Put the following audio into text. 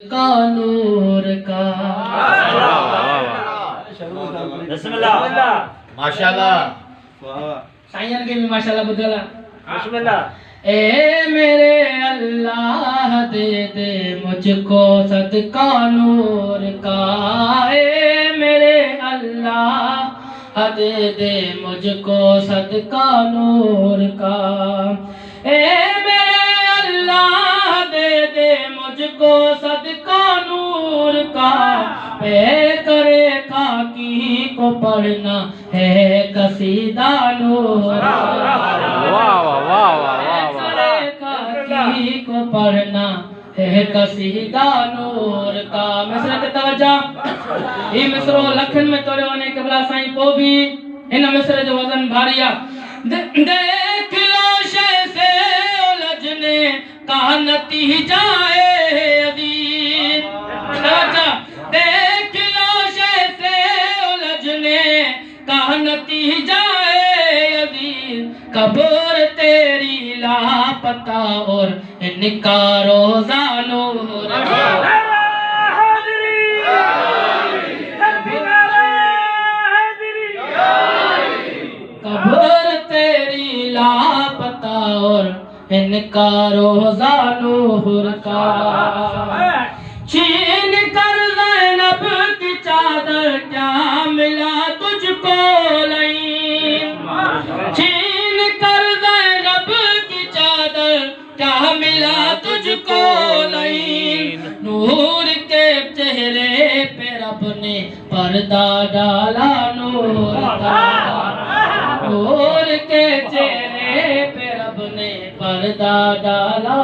का नूर का। बिस्मिल्लाह माशाल्लाह। साईं के भी माशाल्लाह बुदला। बिस्मिल्लाह। ए मेरे अल्लाह दे दे मुझको सदका नूर का। ए मेरे अल्लाह दे दे मुझको सदका नूर का। ए मेरे अल्लाह दे दे मुझको सदका नूर का। पे करे खाकी को पढ़ना है कसीदा नूर को पढ़ना है कसीदा नूर का। मिस्र के तवज्जो ई मिस्रो लखन में तोड़े वने कबला साईं पो भी इन मिस्र जो वजन भारिया। देख लो शय से उलझने का नतीजा है अदीब। तवज्जो देख लो शय से उलझने का नतीजा है अदीब। कब्र तेरी लापता और इनका रोजा नूर का। कब्र तेरी लापता और इनका रोजा नूर का। छीन कर ज़ैनब की चादर क्या मिला तुझको लईन। छीन कर ज़ैनब की चादर क्या मिला तुझको लईन। नूर के चेहरे पे रब ने पर्दा डाला नूर का। नूर के चेहरे पे रब ने पर्दा डाला